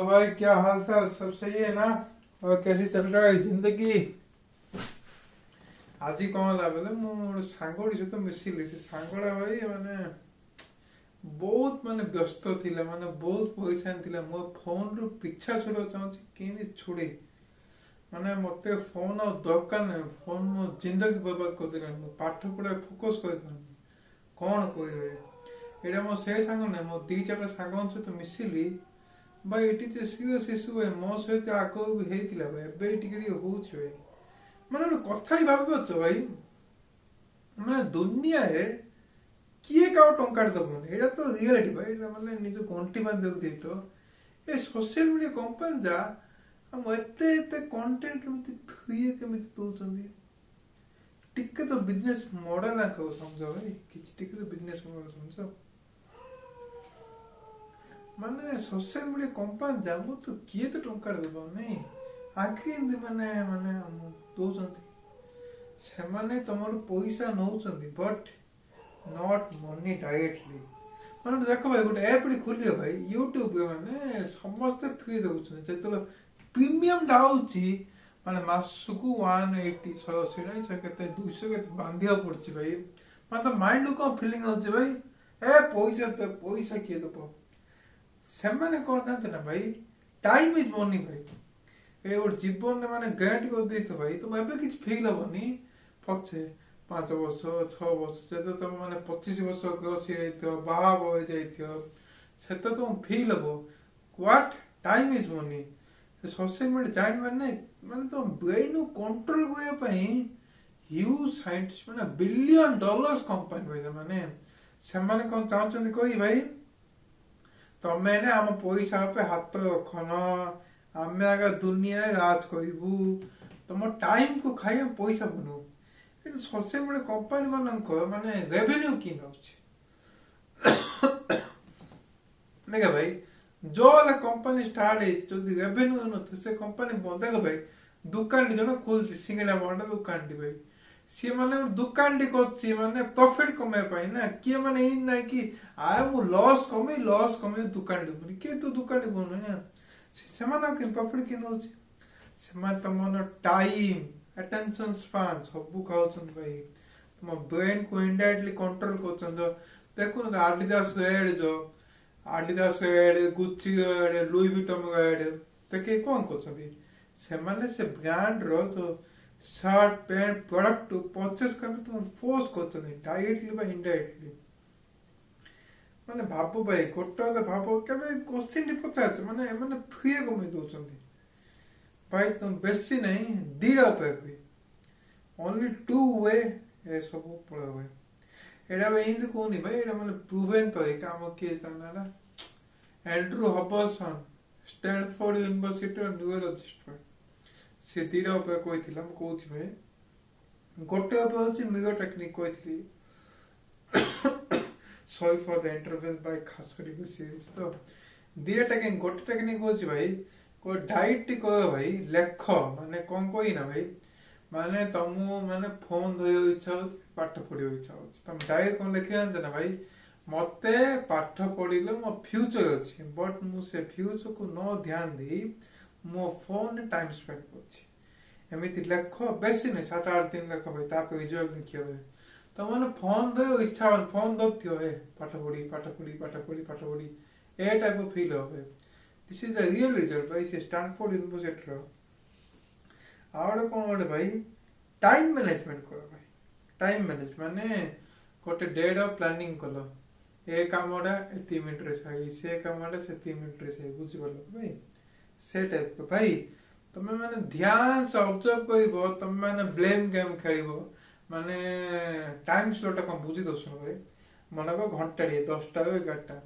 भाई, क्या हाल चाल? सब सही है ना? और कैसी चल रहा है जिंदगी? आज कौन ला बोले मोर सांगड़ी सहित मिसिली से सांगड़ा भाई माने बहुत माने व्यस्त थिला, माने बहुत पैसा थिला। मो फोन रु पिछा छोड़ चाहूँ केनी छोड़े, माने मते फोन और दरकार नहीं। फोन मो जिंदगी बर्बाद कर देला। मो पाठ पढ़ा फोकस कर पानी कौन कहबे। एटा मो से सांग नहीं, मो दी चार सांग सहित मिसिली भाई। एटी जे सीरियस इश्यू भाई मो सहित आगो भी हेतिला भाई, एबे टिके होउछ भाई। माने गोटे कथाड़ी भाभी पाच भाई, माने दुनिया है किए का टंका दबन, एटा तो रियलिटी भाई। एटा माने निज घंटी बांध देउ देई तो ए सोशल मीडिया कंपनी जा हम एते एते कंटेंट केमिति फ्री केमिति दोचंदी। टिके तो बिजनेस मॉडल आको समझो भाई, किछ टिके तो बिजनेस मॉडल समझो। माने सोशल मीडिया कंपनी जा मु तो किए तो टंका दबो नहीं आखि माने माने दोचंदी। सेमाने तमर पैसा Nauchandi but not money directly. माने देखो भाई गोटे ऐप खोलियो भाई यूट्यूब माने समस्त फ्री दउछन। जेतलो प्रीमियम डाउची माने मासकु 180 180 नहीं से केते 200 केते बांधिया पड़ची भाई। मतलब माइंड को फीलिंग होची भाई ए पैसा तो पैसा किए दबो। सेमाने कहते ना भाई टाइम इज मनी भाई। ए और जीवन माने गारंटी कर दी तो भाई तुम एबे किछ फील होबनी पछे 5 वर्ष 6 वर्ष से तो तुम माने 25 वर्ष क्रॉस हो बाहा हो जाइथियो से तो तुम फील हो what time is money. Social media जाइन माने तो ब्रेन कंट्रोल करया पई ह्यूज साइंटिस्ट माने बिलियन डॉलर्स कंपनी भाई। माने से माने कोन चाहछन कोई भाई तमें ने आम पैसा पे हाथ रखन, आम आगे दुनिया राज कहबू, तुम टाइम को खाई पैसा बनू। सोशल मीडिया कंपनी मान माने रेवेन्यू कि देखा भाई जो वाला कंपनी स्टार्ट है रेवेन्यू न से कंपनी बंद। देखो भाई दुकान जो खोलती सिंगड़ा बंडा दुकान भाई सी माने दुकान टी माने प्रॉफिट कमे पाई ना किए माने इन ना कि आए मु लॉस कमे दुकान टी के तो दुकान टी बन ना से माने कि प्रॉफिट कि नउची से माने तमन टाइम अटेंशन स्पैन सब खाउछन भाई। तुम ब्रेन को इनडायरेक्टली कंट्रोल करछन। जो देखो ना Adidas ad Gucci ad Louis Vuitton ad देखे कौन करछन से माने से ब्रांड रो तो शर्ट पैंट प्रोडक्ट परचेस करने तुम फोर्स करते डायरेक्टली बा इनडायरेक्टली। माने भाबो भाई गोटे तो भाबो केबे क्वेश्चन पचार माने माने फ्री कमे दोचंदी भाई। तुम बेसी नहीं दीड़ा पे ओनली 2 वे ए सब पड़ा भाई। एडा भाई इंद कोनी भाई एडा माने प्रूवन तो एक काम के ताना एंड्रू हबसन स्टैनफोर्ड यूनिवर्सिटी न्यूरोलॉजिस्ट भाई से दीड़ा पे कोई थिला म कोथि भाई गोटे पे होची मिगो टेक्निक कोई थी। सॉरी फॉर द इंटरफेरेंस भाई खास करी को सीरीज तो दीड़ा टेक्निक गोटे टेक्निक होची भाई को डाइट को भाई लेख माने कौन कोई ना भाई माने तुमु माने फोन धोयो इच्छा हो पाठ पढ़ियो इच्छा हो तुम डाइट कोन लिखे जानते ना भाई मते पाठ पढ़िले मो फ्यूचर अछि बट मु से फ्यूचर को न ध्यान दे मो फोन टाइम स्पेंड करछि एमिति लेख बेसी नहीं 7-8 दिन लेख भाई ताप विजुअल देखियो भाई तो माने फोन धोयो इच्छा फोन दथियो है पाठ पढ़ी ए टाइप ऑफ फील हो भाई। This is the real result भाई से स्टैनफोर्ड यूनिवर्सिटी रो आउट कोन भाई टाइम मैनेजमेंट करो भाई। टाइम मैनेज माने गोटे डे ऑफ प्लानिंग कलो ए कामडा एति मिनिट रे सही से कामडा से 3 मिनिट रे सही बुझि बोलो भाई से टाइप को भाई। तमे माने ध्यान से ऑब्जर्व करिवो तमे माने ब्लेम गेम खेलिवो माने टाइम स्लॉट को बुझि दोसो भाई। मन को घंटा 10टा 11टा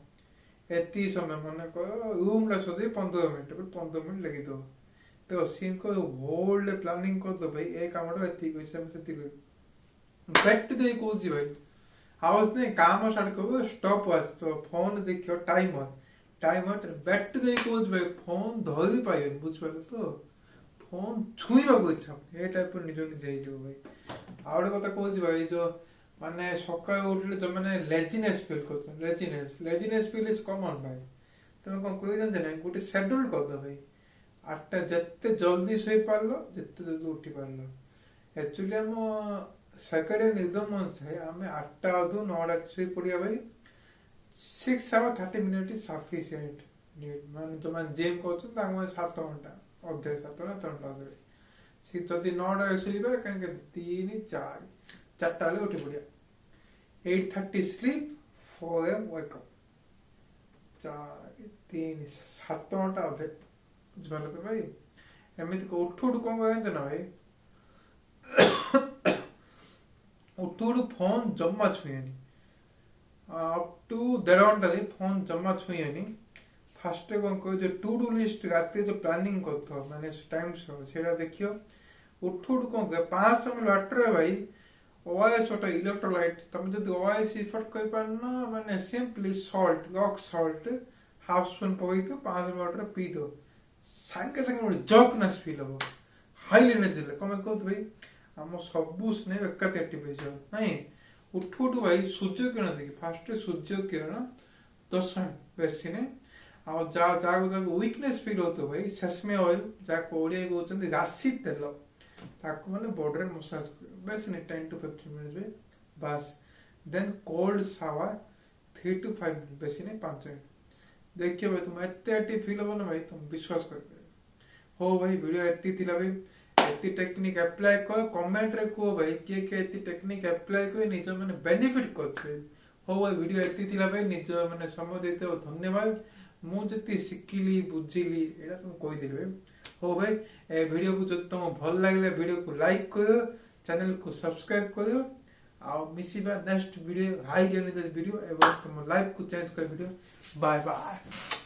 एति समय मन को रूम ला सोचे 15 मिनिट लगी दो तो सीन को होल्ड प्लानिंग कर दो भाई ए कामडा एति को से बेट दे कोजी भाई हाउस ने काम स्टार्ट करो स्टॉप वॉच तो फोन देखियो टाइमर बेट दे कोज भाई फोन धरि पाए बुझ पालो तो फोन छुईबा को इच्छा ए टाइप निजो निजे जो भाई। आउड कथा कोजी भाई जो माने सकाळ उठले जो माने लेजीनेस फील करछन लेजीनेस फील इज कॉमन भाई। तुम कौन कह जानते ना गोटे शेड्यूल कर दो भाई 8टा जिते जल्दी शोई पार्ल जिते जल्दी उठी पार्ल एक्चुअली आम सरकारी निगम अनुसार आम 8टा अधु 9टा शोई पड़िया भाई 6 hours 30 minutes is sufficient मान जो मान जिम कर 7 घंटा अधे 7 ना 3 घंटा सी जदि 9टा शोइबा कहीं 3 4 4टा बेले उठी पड़िया 8:30 sleep 4 AM wake up 4 3 7 घंटा अधे बुझिपार तो भाई एमती उठू उठू कौन कहते ना भाई उठू उठू फोन जमा छुएनी अप टू 1.5 घंटा दे फोन जमा छुएनी फास्ट कौन कह जो टू डू लिस्ट रात जो प्लानिंग कर माने टाइम से देखियो उठू उठू कौन कह 500 ml वाटर है भाई ओआरएस वाटर इलेक्ट्रोलाइट तुम जब ओआरएस इफर्ट कर पारना माने simply salt rock salt half spoon पकई दो 500 ml वाटर पी दो सांगे सांगे गोटे जकनेस फिल हम हाई एनर्जी कम कह भाई आम सबू स्नेह एकाते एक्टिव हो नाई उठू उठू भाई सूर्य किरण देखिए फास्ट सूर्य किरण 10 मिनट बेसी नहीं आ जहाँ वीकनेस फिल हो भाई सेसमे ऑयल जहाँ ओडिया कहते राशि तेल ताको मैंने बॉडी मसाज बेस नहीं 10 to 15 minutes में बस then cold shower 3 to 5 minutes बेसी नहीं 5 मिनट देखिए भाई तुम एते एक्टिव फील हो ना भाई तुम विश्वास कर हो भाई वीडियो एती थिला भाई एती टेक्निक अप्लाई कर कमेंट रे को भाई के एती टेक्निक अप्लाई कर निज माने बेनिफिट करछे हो भाई वीडियो एती थिला भाई निज माने समय देते हो धन्यवाद मु जति सिखिली बुझिली एटा तुम कहि दिले भाई हो भाई ए वीडियो को जब तुम भल लागले वीडियो को लाइक करो चैनल को सब्सक्राइब करो आ मिसिबा next video high energy video एवं तुम लाइफ को चेंज कर वीडियो बाय बाय।